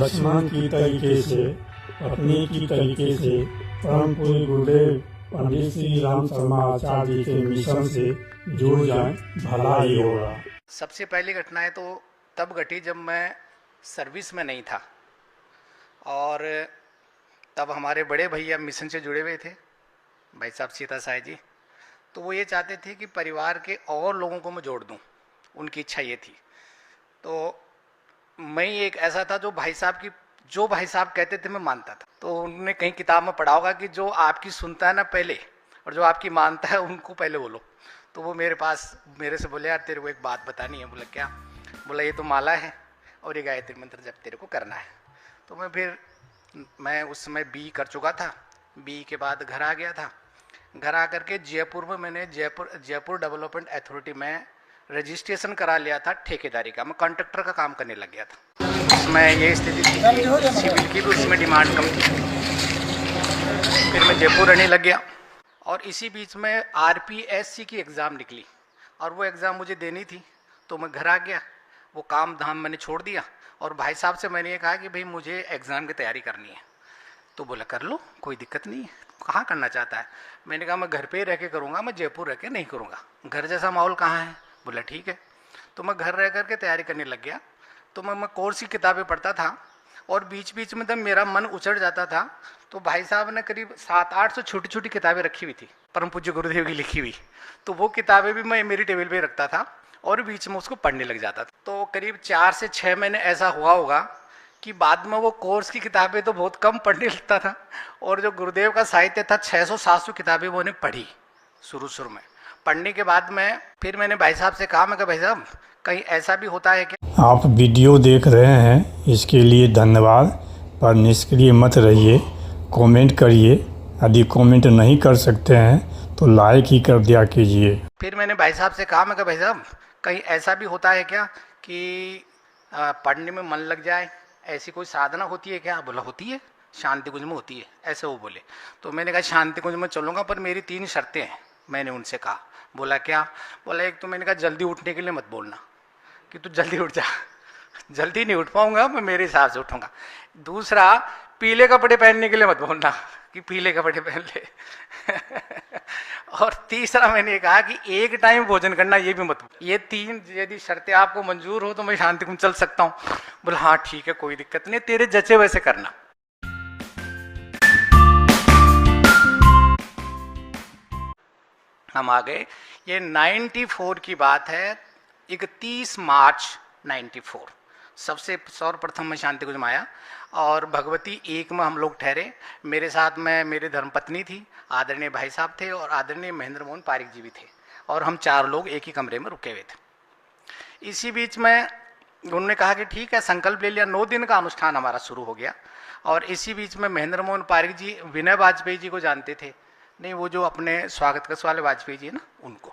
लक्ष्मण की तरीके से, अपने की तरीके से परम पूज्य गुरुदेव पंडित श्री राम शर्मा आचार्य जी के मिशन से जुड़ जाएं, भला ही होगा। सबसे पहली घटनाएं तो तब घटी जब मैं सर्विस में नहीं था, और तब हमारे बड़े भैया मिशन से जुड़े हुए थे, भाई साहब सीता साई जी। तो वो ये चाहते थे कि परिवार के और लोगों को मैं जोड़ दूं, उनकी इच्छा ये थी। तो मैं एक ऐसा था जो भाई साहब कहते थे मैं मानता था। तो उन्होंने कहीं किताब में पढ़ा होगा कि जो आपकी सुनता है ना पहले, और जो आपकी मानता है उनको पहले बोलो। तो वो मेरे से बोले, यार तेरे को एक बात बतानी है। बोला क्या? बोला ये तो माला है और ये गायत्री मंत्र जब तेरे को करना है। तो मैं उस समय बी कर चुका था। बी के बाद घर आ गया था। घर आकर के जयपुर में मैंने जयपुर डेवलपमेंट अथॉरिटी में रजिस्ट्रेशन करा लिया था ठेकेदारी का। मैं कॉन्ट्रैक्टर का काम करने लग गया था। उसमें ये स्थिति थी कि सिविल की भी उसमें डिमांड कम थी। फिर मैं जयपुर रहने लग गया, और इसी बीच में RPSC की एग्ज़ाम निकली और वो एग्ज़ाम मुझे देनी थी। तो मैं घर आ गया, वो काम धाम मैंने छोड़ दिया, और भाई साहब से मैंने ये कहा कि भाई मुझे एग्ज़ाम की तैयारी करनी है। तो बोला कर लो, कोई दिक्कत नहीं है। कहाँ करना चाहता है? मैंने कहा मैं घर पे ही रह के करूँगा, मैं जयपुर रह के नहीं करूँगा, घर जैसा माहौल कहाँ है। बोला ठीक है। तो मैं घर रह करके तैयारी करने लग गया। तो मैं कोर्स की किताबें पढ़ता था, और बीच बीच में जब मेरा मन उचड़ जाता था तो भाई साहब ने करीब 700-800 छोटी छोटी किताबें रखी हुई थी, परम पूज्य गुरुदेव की लिखी हुई। तो वो किताबें भी मैं मेरी टेबल पे रखता था और बीच में उसको पढ़ने लग जाता था। तो करीब 4 से 6 महीने ऐसा हुआ होगा कि बाद में वो कोर्स की किताबें तो बहुत कम पढ़ने लगता था, और जो गुरुदेव का साहित्य था 600-700 किताबें वो ने पढ़ी शुरू में। पढ़ने के बाद में फिर मैंने भाई साहब से कहा, मैं कहा भाई साहब कहीं ऐसा भी होता है क्या? आप वीडियो देख रहे हैं इसके लिए धन्यवाद, पर निष्क्रिय मत रहिए, कमेंट करिए। यदि कमेंट नहीं कर सकते हैं तो लाइक ही कर दिया कीजिए। फिर मैंने भाई साहब से कहा, मैं कहा भाई साहब कहीं ऐसा भी होता है क्या कि पढ़ने में मन लग जाए, ऐसी कोई साधना होती है क्या? बोला होती है, शांति कुंज में होती है, ऐसे वो बोले। तो मैंने कहा शांति कुंज में चलूँगा, पर मेरी 3 शर्तें हैं। मैंने उनसे कहा। बोला क्या? बोला एक तो मैंने कहा जल्दी उठने के लिए मत बोलना कि तू जल्दी उठ जा, जल्दी नहीं उठ पाऊंगा मैं, मेरे हिसाब से उठूंगा। दूसरा, पीले कपड़े पहनने के लिए मत बोलना कि पीले कपड़े पहन ले। और तीसरा मैंने कहा कि एक टाइम भोजन करना, ये भी मत। ये 3 यदि शर्तें आपको मंजूर हो तो मैं शांति कुंज चल सकता हूँ। बोला हाँ ठीक है, कोई दिक्कत नहीं, तेरे जचे वैसे करना। हम आ गए, ये 94 की बात है, 31 मार्च 94। सबसे सर्वप्रथम मैं शांति कुंज में आया, और भगवती 1 में हम लोग ठहरे। मेरे साथ में मेरी धर्मपत्नी थी, आदरणीय भाई साहब थे, और आदरणीय महेंद्र मोहन पारिक जी भी थे, और हम 4 लोग एक ही कमरे में रुके हुए थे। इसी बीच में उन्होंने कहा कि ठीक है, संकल्प ले लिया। 9 दिन का अनुष्ठान हमारा शुरू हो गया, और इसी बीच में महेंद्र मोहन पारिक जी विनय वाजपेयी जी को जानते थे? नहीं, वो जो अपने स्वागत कक्ष वाले वाजपेयी जी है ना, उनको,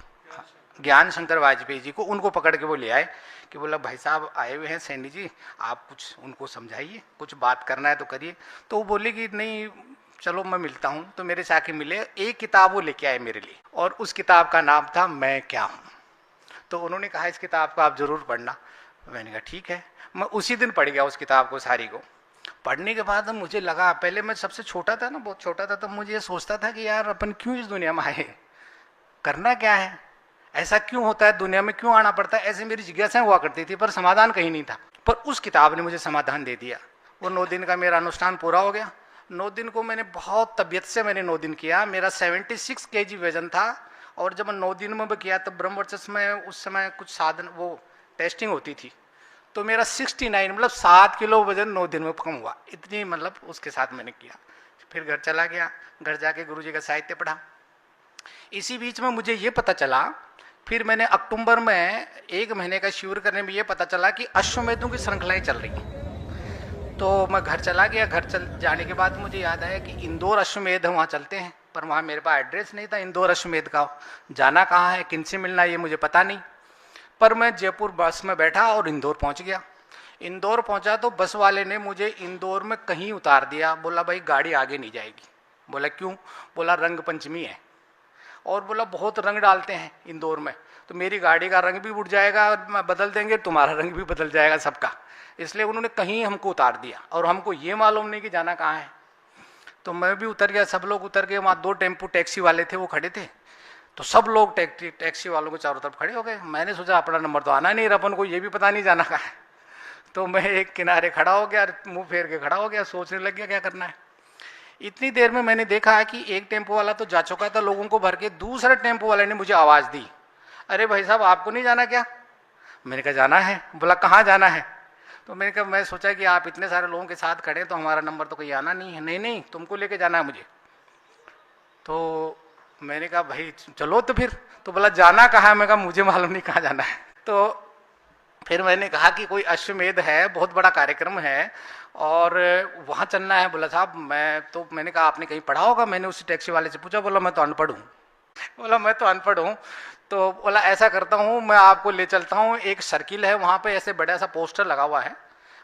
ज्ञान शंकर वाजपेयी जी को, उनको पकड़ के वो ले आए कि बोला भाई साहब आए हुए हैं सैनी जी, आप कुछ उनको समझाइए, कुछ बात करना है तो करिए। तो वो बोले कि नहीं चलो मैं मिलता हूँ। तो मेरे से आके मिले, एक किताब वो लेके आए मेरे लिए, और उस किताब का नाम था मैं क्या हूँ। तो उन्होंने कहा इस किताब को आप जरूर पढ़ना। मैंने कहा ठीक है। मैं उसी दिन पढ़ गया उस किताब को, सारी को। पढ़ने के बाद मुझे लगा, पहले मैं सबसे छोटा था ना, बहुत छोटा था, तो मुझे ये सोचता था कि यार अपन क्यों इस दुनिया में आए, करना क्या है, ऐसा क्यों होता है, दुनिया में क्यों आना पड़ता है, ऐसे मेरी जिज्ञासाएं हुआ करती थी, पर समाधान कहीं नहीं था। पर उस किताब ने मुझे समाधान दे दिया। वो 9 दिन का मेरा अनुष्ठान पूरा हो गया। 9 दिन को मैंने बहुत तबीयत से मैंने 9 दिन किया। मेरा 76 kg वजन था, और जब मैं 9 दिन में भी किया तब ब्रह्मवर्चस्व में उस समय कुछ साधन, वो टेस्टिंग होती थी, तो मेरा 69 मतलब 7 किलो वजन 9 दिन में कम हुआ। इतनी मतलब उसके साथ मैंने किया। फिर घर चला गया, घर जाके गुरुजी का साहित्य पढ़ा। इसी बीच में मुझे ये पता चला, फिर मैंने अक्टूबर में 1 महीने का शिविर करने में ये पता चला कि अश्वमेधों की श्रृंखलाएं चल रही हैं। तो मैं घर चला गया। घर चल जाने के बाद मुझे याद आया कि इंदौर अश्वमेध वहाँ चलते हैं, पर वहाँ मेरे पास एड्रेस नहीं था इंदौर अश्वमेध का, जाना कहाँ है, किनसे मिलना है, ये मुझे पता नहीं। पर मैं जयपुर बस में बैठा और इंदौर पहुँच गया। इंदौर पहुँचा तो बस वाले ने मुझे इंदौर में कहीं उतार दिया। बोला भाई गाड़ी आगे नहीं जाएगी। बोला क्यों? बोला रंग पंचमी है। और बोला बहुत रंग डालते हैं इंदौर में, तो मेरी गाड़ी का रंग भी उड़ जाएगा, बदल देंगे, तुम्हारा रंग भी बदल जाएगा सबका। इसलिए उन्होंने कहीं हमको उतार दिया और हमको ये मालूम नहीं कि जाना कहाँ है। तो मैं भी उतर गया, सब लोग उतर गए। वहाँ 2 टेम्पो टैक्सी वाले थे वो खड़े थे, तो सब लोग टैक्सी वालों के चारों तरफ खड़े हो गए। मैंने सोचा अपना नंबर तो आना नहीं, अपन को ये भी पता नहीं जाना कहाँ है। तो मैं एक किनारे खड़ा हो गया, मुंह फेर के खड़ा हो गया, सोचने लग गया क्या करना है। इतनी देर में मैंने देखा है कि एक टेम्पो वाला तो जा चुका था लोगों को भर के, दूसरे टेम्पो वाले ने मुझे आवाज़ दी, अरे भाई साहब आपको नहीं जाना क्या? मैंने कहा जाना है। बोला कहाँ जाना है? तो मैंने कहा, मैं सोचा कि आप इतने सारे लोगों के साथ खड़े तो हमारा नंबर तो कहीं आना नहीं है। नहीं नहीं तुमको लेके जाना है मुझे। तो मैंने कहा भाई चलो तो फिर। तो बोला जाना कहाँ है? मैं कहा मुझे मालूम नहीं कहाँ जाना है। तो फिर मैंने कहा कि कोई अश्वमेध है, बहुत बड़ा कार्यक्रम है और वहाँ चलना है। बोला साहब मैंने कहा आपने कहीं पढ़ा होगा? मैंने उस टैक्सी वाले से पूछा। बोला मैं तो अनपढ़ हूँ। बोला मैं तो अनपढ़ हूँ। तो बोला ऐसा करता हूँ, मैं आपको ले चलता हूँ, एक सर्किल है वहाँ पे ऐसे बड़ा सा पोस्टर लगा हुआ है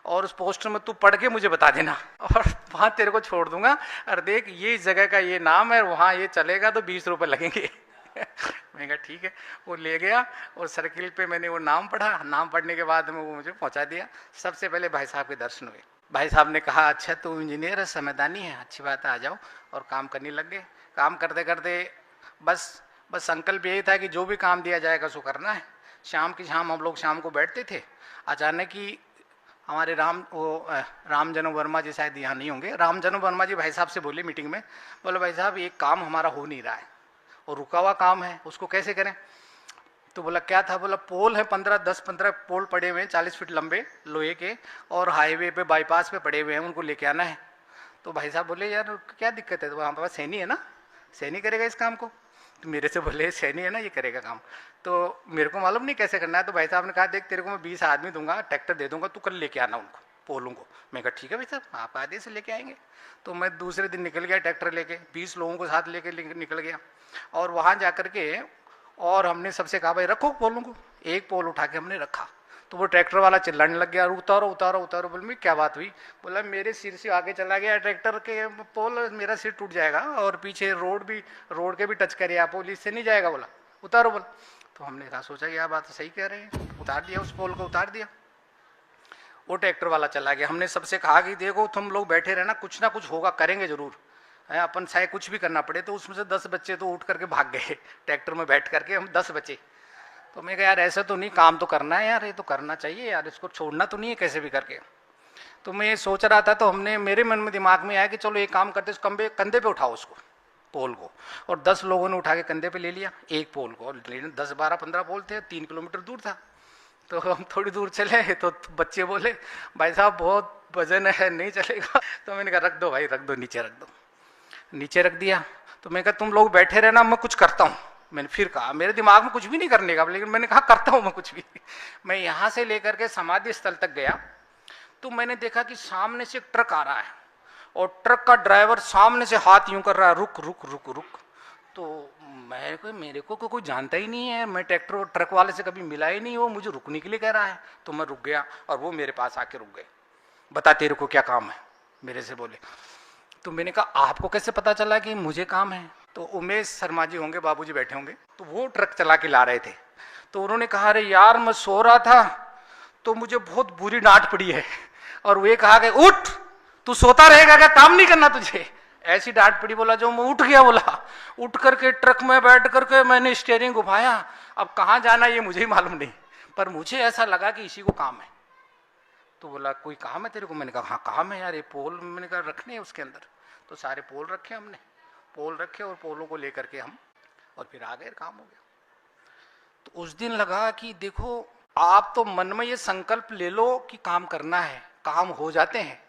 और उस पोस्टर में तू पढ़ के मुझे बता देना और वहाँ तेरे को छोड़ दूंगा। और देख ये इस जगह का ये नाम है, वहाँ ये चलेगा तो 20 रुपये लगेंगे। मैंने कहा ठीक है। वो ले गया और सर्किल पे मैंने वो नाम पढ़ा। नाम पढ़ने के बाद में वो मुझे पहुँचा दिया। सबसे पहले भाई साहब के दर्शन हुए। भाई साहब ने कहा अच्छा तू इंजीनियर है, समझदानी है, अच्छी बात है, आ जाओ। और काम करने लग गए। काम करते करते बस संकल्प यही था कि जो भी काम दिया जाएगा सो करना है। शाम की शाम हम लोग शाम को बैठते थे। अचानक ही हमारे राम जन्म वर्मा जी शायद यहाँ नहीं होंगे, राम जन्म वर्मा जी भाई साहब से बोले मीटिंग में, बोले भाई साहब एक काम हमारा हो नहीं रहा है और रुका हुआ काम है, उसको कैसे करें? तो बोला क्या था? बोला पोल है 10-15 पोल पड़े हुए हैं 40 फीट लंबे लोहे के और हाईवे पे बाईपास पे पड़े हुए हैं, उनको लेके आना है। तो भाई साहब बोले यार क्या दिक्कत है? तो वहाँ पास सैनी है ना, सैनी करेगा इस काम को। तो मेरे से बोले सैनी है ना, ये करेगा काम। तो मेरे को मालूम नहीं कैसे करना है। तो भाई साहब ने कहा देख तेरे को मैं 20 आदमी दूंगा, ट्रैक्टर दे दूंगा, तू कल लेके आना उनको पोलों को। मैं कहा ठीक है भाई साहब आप आधे से लेके आएंगे। तो मैं दूसरे दिन निकल गया ट्रैक्टर लेके, 20 लोगों को साथ लेके निकल गया। और वहाँ जा कर के और हमने सबसे कहा भाई रखो पोलों को। एक पोल उठा के हमने रखा तो वो ट्रैक्टर वाला चिल्लाने लग गया, उतारो उतारो उतारो। बोल मैं क्या बात हुई? बोला मेरे सिर से आगे चला गया ट्रैक्टर के पोल, मेरा सिर टूट जाएगा और पीछे रोड के भी टच करे आप, पोल इससे नहीं जाएगा। बोला उतारो। बोला तो हमने कहा सोचा यह बात तो सही कह रहे हैं, उतार दिया, उस पोल को उतार दिया। वो ट्रैक्टर वाला चला गया। हमने सबसे कहा कि देखो तुम लोग बैठे रहना, कुछ ना कुछ होगा, करेंगे जरूर है, अपन चाहे कुछ भी करना पड़े। तो उसमें से 10 बच्चे तो उठ करके भाग गए ट्रैक्टर में बैठ करके, हम 10 बचे। तो मैं कहा यार ऐसा तो नहीं, काम तो करना है यार, ये तो करना चाहिए यार, इसको छोड़ना तो नहीं है कैसे भी करके। तो मैं ये सोच रहा था, तो हमने मेरे मन में दिमाग में आया कि चलो एक काम करते, कंधे पे उठाओ उसको पोल को। और 10 लोगों ने उठा के कंधे पे ले लिया एक पोल को। और 10, 12, 15 पोल थे, 3 किलोमीटर दूर था। तो हम थोड़ी दूर चले तो बच्चे बोले भाई साहब बहुत वजन है, नहीं चलेगा। तो मैंने कहा रख दो भाई, रख दो, नीचे रख दो। नीचे रख दिया। तो मैं कहा तुम लोग बैठे रहना, मैं कुछ करता हूँ। मैंने फिर कहा, मेरे दिमाग में कुछ भी नहीं करने का, लेकिन मैंने कहा करता हूँ मैं कुछ भी। मैं यहाँ से लेकर के समाधि स्थल तक गया तो मैंने देखा कि सामने से एक ट्रक आ रहा है और ट्रक का ड्राइवर सामने से हाथ यूं कर रहा है, रुक रुक रुक रुक। तो मेरे को कोई जानता ही नहीं है, मैं ट्रक वाले से कभी मिला ही नहीं, वो मुझे रुकने के लिए कह रहा है। तो मैं रुक गया और वो मेरे पास आके रुक गए। बता तेरे को क्या काम है, मेरे से बोले। तो मैंने कहा आपको कैसे पता चला कि मुझे काम है? तो उमेश शर्मा जी होंगे, बाबूजी बैठे होंगे, तो वो ट्रक चला के ला रहे थे। तो उन्होंने कहा अरे यार मैं सो रहा था तो मुझे बहुत बुरी डांट पड़ी है। और वे कहा कि उठ, तू सोता रहेगा क्या, काम नहीं करना तुझे? ऐसी डांट पड़ी। बोला जो मैं उठ गया। बोला उठ करके ट्रक में बैठ करके मैंने स्टीयरिंग घुमाया। अब कहाँ जाना ये मुझे ही मालूम नहीं, पर मुझे ऐसा लगा कि इसी को काम है। तो बोला कोई काम है तेरे को? मैंने कहा हाँ काम है यार, ये पोल मैंने कहा रखने हैं उसके अंदर। तो सारे पोल रखे हमने, पोल रखे और पोलों को लेकर के हम और फिर आ गए, काम हो गया। तो उस दिन लगा कि देखो आप तो मन में ये संकल्प ले लो कि काम करना है, काम हो जाते हैं।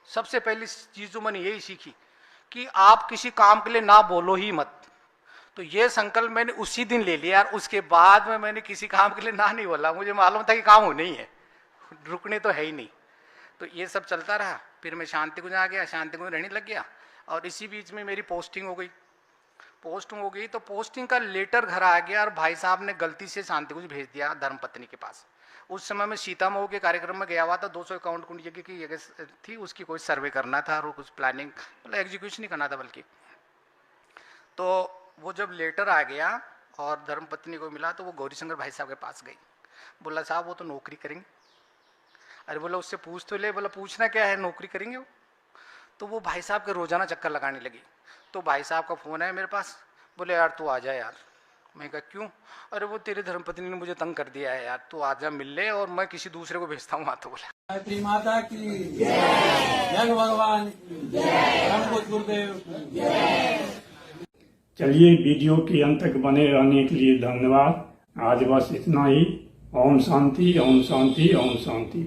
सबसे पहली चीज जो मैंने यही सीखी कि आप किसी काम के लिए ना बोलो ही मत। तो ये संकल्प मैंने उसी दिन ले लिया और उसके बाद में मैंने किसी काम के लिए ना नहीं बोला। मुझे मालूम था कि काम होना ही है, रुकने तो है ही नहीं। तो ये सब चलता रहा। फिर मैं शांति कुंज आ गया, शांति कुंज रहने लग गया। और इसी बीच में मेरी पोस्टिंग हो गई। तो पोस्टिंग का लेटर घर आ गया और भाई साहब ने गलती से शांति कुंज भेज दिया धर्मपत्नी के पास। उस समय मैं सीता मऊ के कार्यक्रम में गया हुआ था, 251 कुंड यज्ञ की जगह थी, उसकी कोई सर्वे करना था और कुछ प्लानिंग मतलब एग्जीक्यूशन नहीं करना था बल्कि। तो वो जब लेटर आ गया और धर्मपत्नी को मिला तो वो गौरीशंकर भाई साहब के पास गई। बोला साहब वो तो नौकरी करेंगे। अरे बोला उससे पूछ तो ले। बोला पूछना क्या है, नौकरी करेंगे वो। तो वो भाई साहब के रोजाना चक्कर लगाने लगी। तो भाई साहब का फ़ोन है मेरे पास, बोले यार तू आ जा यार। मैं कहा क्यों? अरे वो तेरी धर्मपत्नी ने मुझे तंग कर दिया है यार, तू आ जा मिल ले और मैं किसी दूसरे को भेजता हूँ वहाँ। तो बोला गायत्री माता की जय, भगवान की जय, ब्रह्म गुरुदेव की जय। चलिए, वीडियो के अंत तक बने रहने के लिए धन्यवाद। आज बस इतना ही। ओम शांति, ओम शांति, ओम शांति।